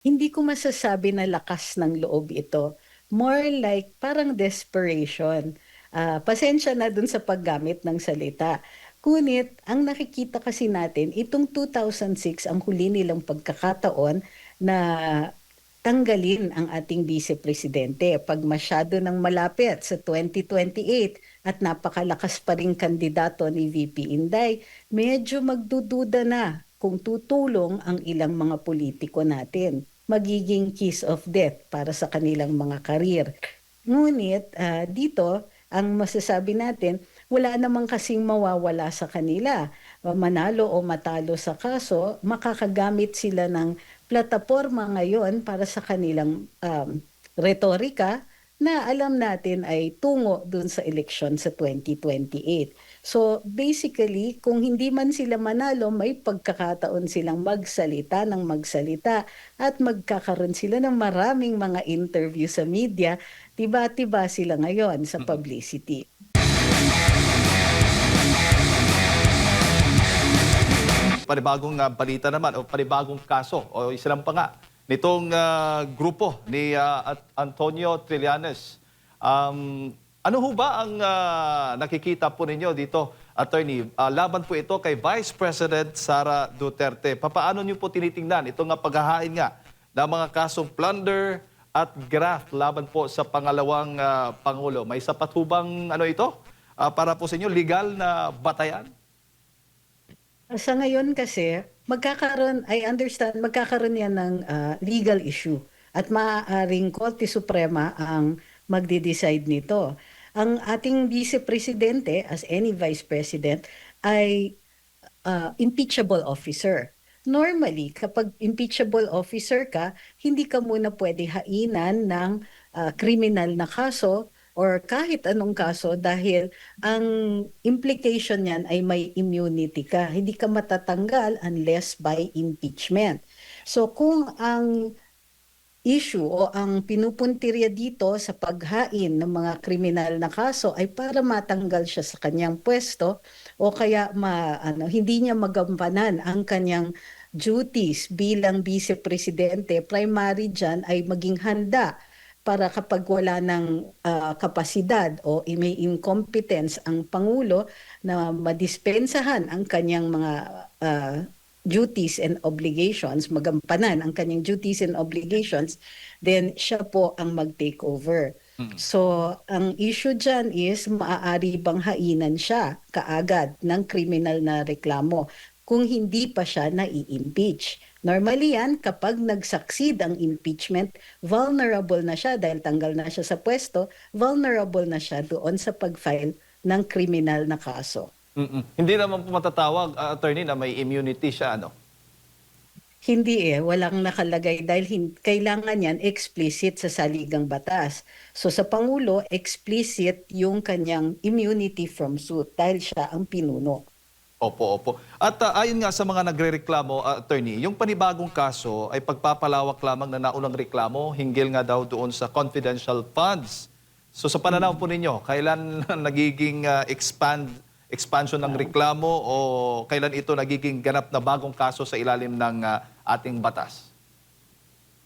Hindi ko masasabi na lakas ng loob ito. More like parang desperation. Pasensya na dun sa paggamit ng salita. Ngunit, ang nakikita kasi natin, itong 2006 ang huli nilang pagkakataon na tanggalin ang ating vice-presidente pag masyado nang malapit sa 2028 at napakalakas pa rin kandidato ni VP Inday, medyo magdududa na kung tutulong ang ilang mga politiko natin. Magiging kiss of death para sa kanilang mga karir. Ngunit dito, ang masasabi natin, wala namang kasing mawawala sa kanila. Manalo o matalo sa kaso, makakagamit sila ng plataporma ngayon para sa kanilang retorika na alam natin ay tungo dun sa eleksyon sa 2028. So basically, kung hindi man sila manalo, may pagkakataon silang magsalita ng magsalita at magkakaroon sila ng maraming mga interview sa media. Tiba-tiba sila ngayon sa Mm. publicity. Panibagong balita naman o panibagong kaso o isa lang pa nga nitong grupo ni Antonio Trillanes. Ano ho ba ang nakikita po ninyo dito, Attorney? Laban po ito kay Vice President Sara Duterte. Papaano niyo po tinitingnan itong paghahain nga ng mga kasong plunder at graft laban po sa pangalawang Pangulo? May sapat ho bang ito para po sa inyo legal na batayan? Sa ngayon kasi, I understand, magkakaroon yan ng legal issue at maaaring Korte Suprema ang magde-decide nito. Ang ating Vice Presidente, as any Vice President, ay impeachable officer. Normally, kapag impeachable officer ka, hindi ka muna pwede hainan ng kriminal na kaso or kahit anong kaso dahil ang implication niyan ay may immunity ka. Hindi ka matatanggal unless by impeachment. So kung ang issue o ang pinupuntirya dito sa paghain ng mga kriminal na kaso ay para matanggal siya sa kanyang pwesto o kaya hindi niya magampanan ang kanyang duties bilang vice-presidente, primary dyan ay maging handa para kapag wala ng kapasidad o may incompetence ang Pangulo na madispensahan ang kanyang mga duties and obligations, magampanan ang kanyang duties and obligations, then siya po ang mag-take over. Mm. So, ang issue dyan is maaari bang hainan siya kaagad ng kriminal na reklamo kung hindi pa siya nai-impeach. Normally yan, kapag nag-succeed ang impeachment, vulnerable na siya dahil tanggal na siya sa pwesto, vulnerable na siya doon sa pag-file ng kriminal na kaso. Hindi naman po matatawag, attorney, na may immunity siya, ano? Hindi walang nakalagay dahil kailangan yan explicit sa saligang batas. So sa Pangulo, explicit yung kanyang immunity from suit dahil siya ang pinuno. Opo, opo. At ayon nga sa mga nagrereklamo, attorney, yung panibagong kaso ay pagpapalawak lamang na naunang reklamo hinggil nga daw doon sa confidential funds. So sa pananaw po ninyo, kailan nagiging expansion ng reklamo o kailan ito nagiging ganap na bagong kaso sa ilalim ng ating batas?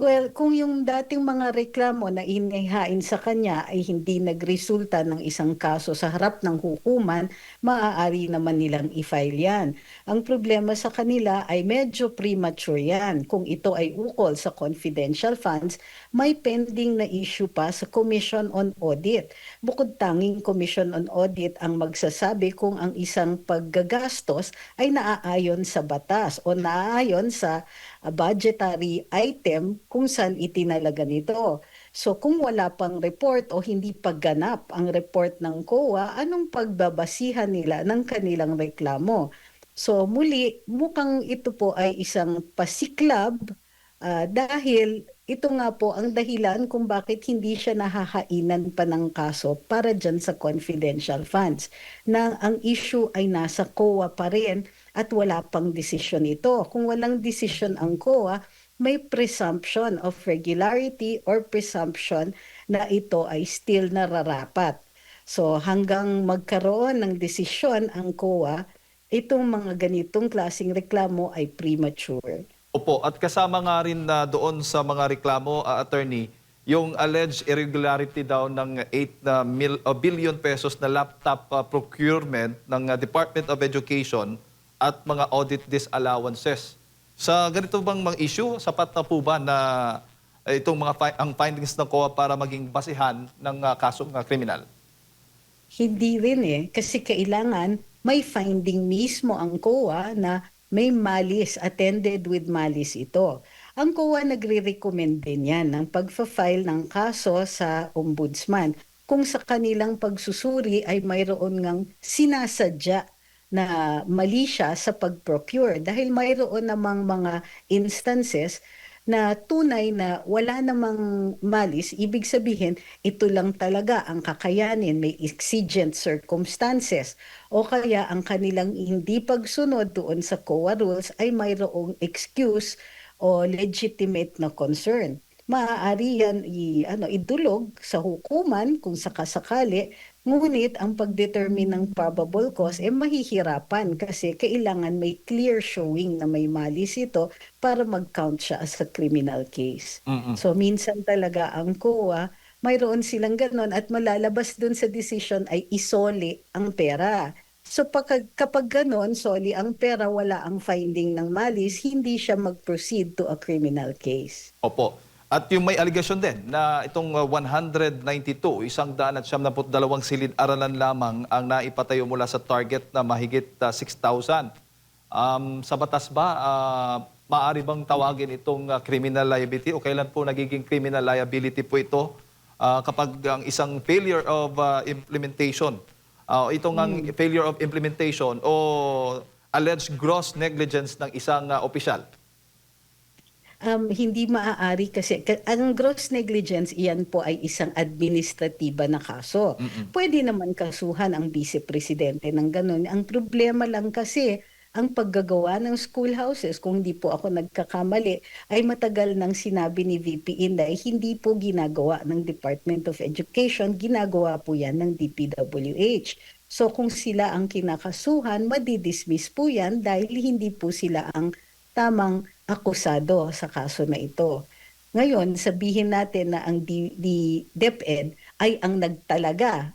Well, kung yung dating mga reklamo na inihain sa kanya ay hindi nagresulta ng isang kaso sa harap ng hukuman, maaari naman nilang i-file yan. Ang problema sa kanila ay medyo premature yan. Kung ito ay ukol sa confidential funds, may pending na issue pa sa Commission on Audit. Bukod tanging Commission on Audit ang magsasabi kung ang isang paggagastos ay naaayon sa batas o naaayon sa budgetary item kung saan itinalaga nito. So kung wala pang report o hindi pagganap ang report ng COA, anong pagbabasihan nila ng kanilang reklamo? So muli, mukhang ito po ay isang pasiklab dahil ito nga po ang dahilan kung bakit hindi siya nahahainan pa ng kaso para dyan sa confidential funds. Na ang issue ay nasa COA pa rin at wala pang desisyon ito. Kung walang desisyon ang COA, may presumption of regularity or presumption na ito ay still nararapat. So hanggang magkaroon ng desisyon ang COA, itong mga ganitong klaseng reklamo ay premature. Opo, at kasama nga rin na doon sa mga reklamo, attorney, yung alleged irregularity daw ng 8 billion pesos na laptop procurement ng Department of Education at mga audit disallowances. Sa ganito bang mga issue, sapat na po ba na itong ang findings ng COA para maging basihan ng kasong kriminal? Hindi rin kasi kailangan may finding mismo ang COA na may malice, attended with malice ito. Ang COA nagre-recommend din yan ng pagfa-file ng kaso sa ombudsman kung sa kanilang pagsusuri ay mayroon ngang sinasadya na mali siya sa pag-procure dahil mayroon namang mga instances na tunay na wala namang malis, ibig sabihin, ito lang talaga ang kakayanin, may exigent circumstances. O kaya ang kanilang hindi pagsunod doon sa COA rules ay mayroong excuse o legitimate na concern. Maaari yan idulog sa hukuman kung sakasakali, ngunit ang pagdetermine ng probable cause mahihirapan kasi kailangan may clear showing na may malis ito para mag-count siya as a criminal case. Mm-mm. So minsan talaga ang COA, mayroon silang ganon at malalabas dun sa decision ay isoli ang pera. So kapag ganon, soli ang pera, wala ang finding ng malis, hindi siya mag-proceed to a criminal case. Opo. At yung may allegation din na itong 192, 172 silid-aralan lamang ang naipatayo mula sa target na mahigit 6,000. Sa batas ba, maaari bang tawagin itong criminal liability o kailan po nagiging criminal liability po ito kapag ang isang failure of implementation, itong ang failure of implementation o alleged gross negligence ng isang opisyal? Hindi maaari kasi ang gross negligence, iyan po ay isang administratiba na kaso. Pwede naman kasuhan ang vice presidente ng ganun. Ang problema lang kasi ang paggagawa ng schoolhouses, kung hindi po ako nagkakamali, ay matagal nang sinabi ni VP Inday, hindi po ginagawa ng Department of Education, ginagawa po yan ng DPWH. So kung sila ang kinakasuhan, madidismiss po yan dahil hindi po sila ang tamang akusado sa kaso na ito. Ngayon, sabihin natin na ang DepEd ay ang nagtalaga.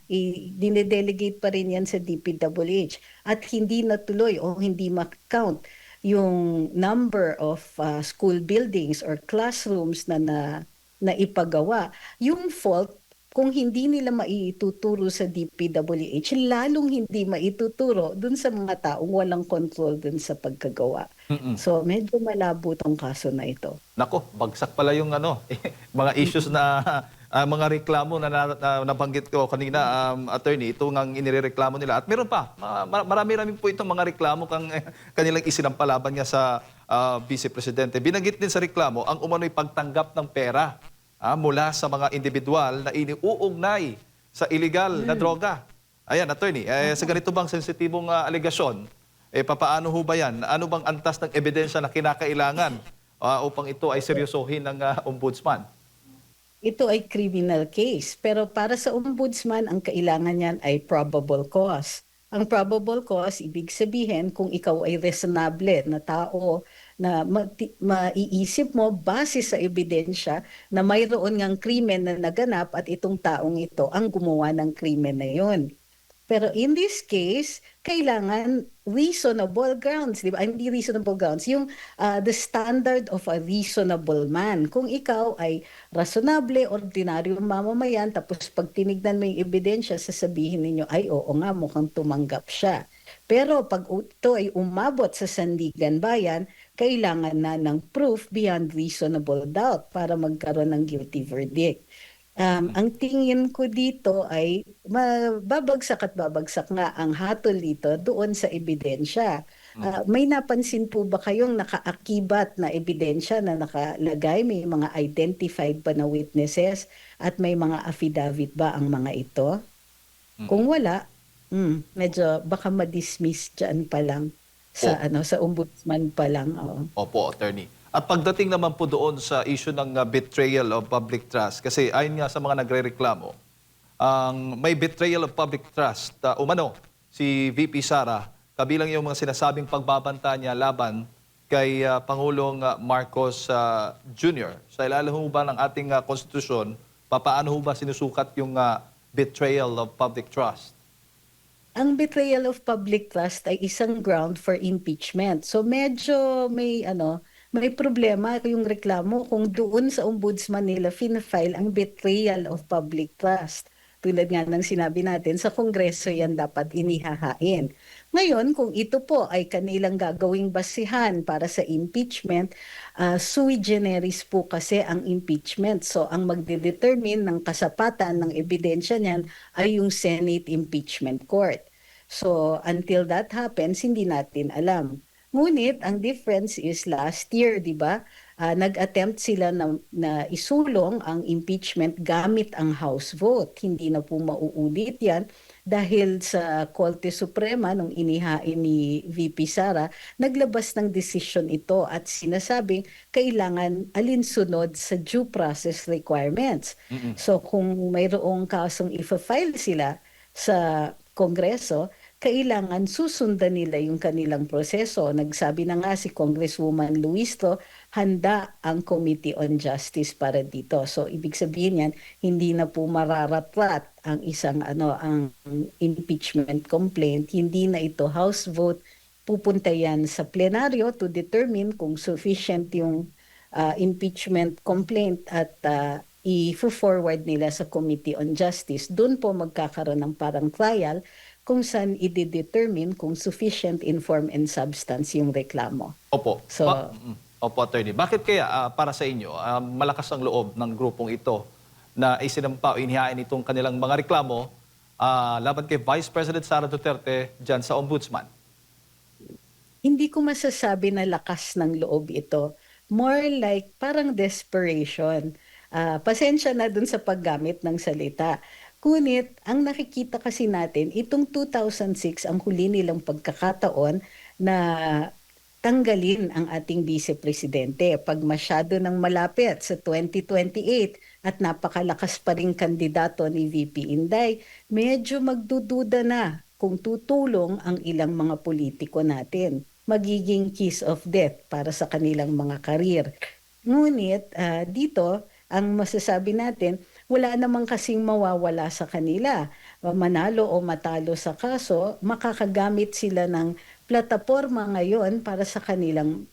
Dinedelegate pa rin yan sa DPWH at hindi natuloy o hindi ma-count yung number of school buildings or classrooms na ipagawa. Yung fault, kung hindi nila maituturo sa DPWH, lalong hindi maituturo dun sa mga taong walang control dun sa pagkagawa. So medyo malabo tong kaso na ito. Nako, bagsak pala yung mga issues na mga reklamo na nabanggit ko kanina, attorney, ito ang inireklamo nila. At meron pa, marami-rami po itong mga reklamo kanilang isinampalaban niya sa Vice Presidente. Binanggit din sa reklamo ang umano'y pagtanggap ng pera mula sa mga individual na iniuugnay sa illegal na droga. Ayan, attorney, sa ganito bang sensitibong alegasyon, papaano ho ba yan? Ano bang antas ng ebidensya na kinakailangan upang ito ay seryosohin ng ombudsman? Ito ay criminal case, pero para sa ombudsman, ang kailangan niyan ay probable cause. Ang probable cause, ibig sabihin kung ikaw ay reasonable na tao na maiisip mo base sa ebidensya na mayroon ngang krimen na naganap at itong taong ito ang gumawa ng krimen na yon. Pero in this case, kailangan reasonable grounds, di ba? Hindi reasonable grounds, yung the standard of a reasonable man. Kung ikaw ay rationable, ordinaryong mamamayan, tapos pag tinignan mo yung ebidensya, sasabihin ninyo, ay oo nga, mukhang tumanggap siya. Pero pag ito ay umabot sa sandigan bayan, kailangan na ng proof beyond reasonable doubt para magkaroon ng guilty verdict. Ang tingin ko dito ay babagsak at babagsak nga ang hatol dito doon sa ebidensya. May napansin po ba kayong nakaakibat na ebidensya na nakalagay? May mga identified ba na witnesses at may mga affidavit ba ang mga ito? Kung wala, medyo baka ma-dismiss dyan pa lang sa sa ombudsman pa lang. Opo, attorney. At pagdating naman po doon sa issue ng betrayal of public trust, kasi ayon nga sa mga nagrereklamo, may betrayal of public trust, umano, si VP Sara, kabilang yung mga sinasabing pagbabanta niya laban kay Pangulong Marcos Jr. Sa ilalim ho ba ng ating konstitusyon, papaano ho ba sinusukat yung betrayal of public trust? Ang betrayal of public trust ay isang ground for impeachment. So medyo may problema yung reklamo kung doon sa ombudsman nila file ang betrayal of public trust. Tulad nga ng sinabi natin, sa Kongreso yan dapat inihahain. Ngayon, kung ito po ay kanilang gagawing basihan para sa impeachment, sui generis po kasi ang impeachment. So ang magdedetermine ng kasapatan ng ebidensya niyan ay yung Senate Impeachment Court. So until that happens, hindi natin alam. Ngunit ang difference is last year, di ba? Nag-attempt sila na isulong ang impeachment gamit ang House vote. Hindi na po mauulit yan dahil sa Korte Suprema nung inihain ni VP Sara, naglabas ng desisyon ito at sinasabing kailangan alinsunod sa due process requirements. So kung mayroong kasong ifa-file sila sa Kongreso, kailangan susundan nila yung kanilang proseso. Nagsabi na nga si Congresswoman Luisto, handa ang Committee on Justice para dito. So ibig sabihin yan, hindi na po mararatrat ang isang ang impeachment complaint, hindi na ito House vote, pupunta yan sa plenaryo to determine kung sufficient yung impeachment complaint at i-forward nila sa Committee on Justice. Doon po magkakaroon ng parang trial kung saan i-determine kung sufficient in form and substance yung reklamo. Opo. So, Opo, Attorney. Bakit kaya para sa inyo, malakas ang loob ng grupong ito na isinampa o inihain itong kanilang mga reklamo laban kay Vice President Sara Duterte dyan sa Ombudsman? Hindi ko masasabi na lakas ng loob ito. More like parang desperation. Pasensya na dun sa paggamit ng salita. Ngunit, ang nakikita kasi natin, itong 2006 ang huli nilang pagkakataon na tanggalin ang ating vice-presidente pag masyado nang malapit sa 2028 at napakalakas pa rin kandidato ni VP Inday, medyo magdududa na kung tutulong ang ilang mga politiko natin. Magiging kiss of death para sa kanilang mga karir. Ngunit dito, ang masasabi natin, wala namang kasing mawawala sa kanila. Manalo o matalo sa kaso, makakagamit sila ng plataforma ngayon para sa kanilang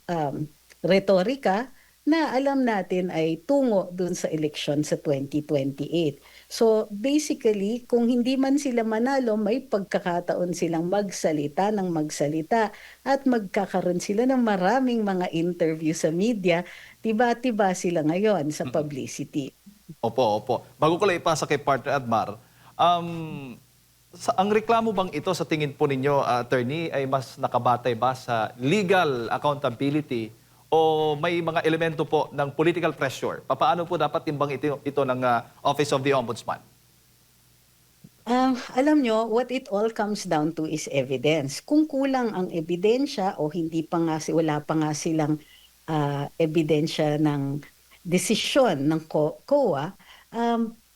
retorika na alam natin ay tungo dun sa eleksyon sa 2028. So basically, kung hindi man sila manalo, may pagkakataon silang magsalita ng magsalita at magkakaroon sila ng maraming mga interview sa media. Tiba-tiba sila ngayon sa publicity. Opo, opo. Bago ko lang ipasa kay Partner Admar, ang reklamo bang ito sa tingin po ninyo, Attorney, ay mas nakabatay ba sa legal accountability o may mga elemento po ng political pressure? Paano po dapat timbang ito ng Office of the Ombudsman? Alam nyo, what it all comes down to is evidence. Kung kulang ang ebidensya o wala pa nga silang ebidensya ng desisyon ng COA,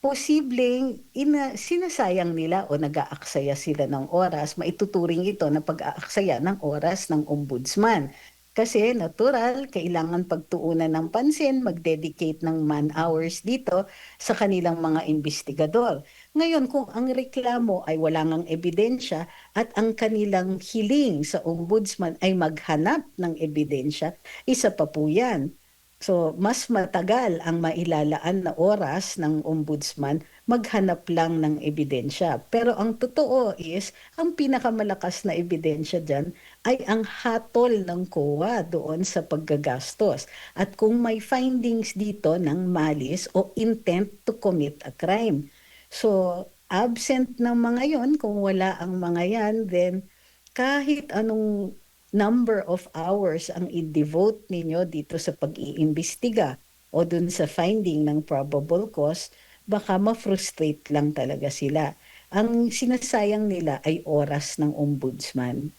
posibleng sinasayang nila o nag-aaksaya sila ng oras, maituturing ito na pag-aaksaya ng oras ng ombudsman. Kasi natural, kailangan pagtuunan ng pansin, mag-dedicate ng man-hours dito sa kanilang mga investigador. Ngayon, kung ang reklamo ay wala ngang ebidensya at ang kanilang hiling sa ombudsman ay maghanap ng ebidensya, isa pa po yan. So, mas matagal ang mailalaan na oras ng ombudsman maghanap lang ng ebidensya. Pero ang totoo is, ang pinakamalakas na ebidensya dyan ay ang hatol ng COA doon sa paggagastos. At kung may findings dito ng malice o intent to commit a crime. So, absent ng mga yon, kung wala ang mga yan, then kahit anong number of hours ang i-devote ninyo dito sa pag-iimbestiga o dun sa finding ng probable cause, baka ma-frustrate lang talaga sila. Ang sinasayang nila ay oras ng ombudsman.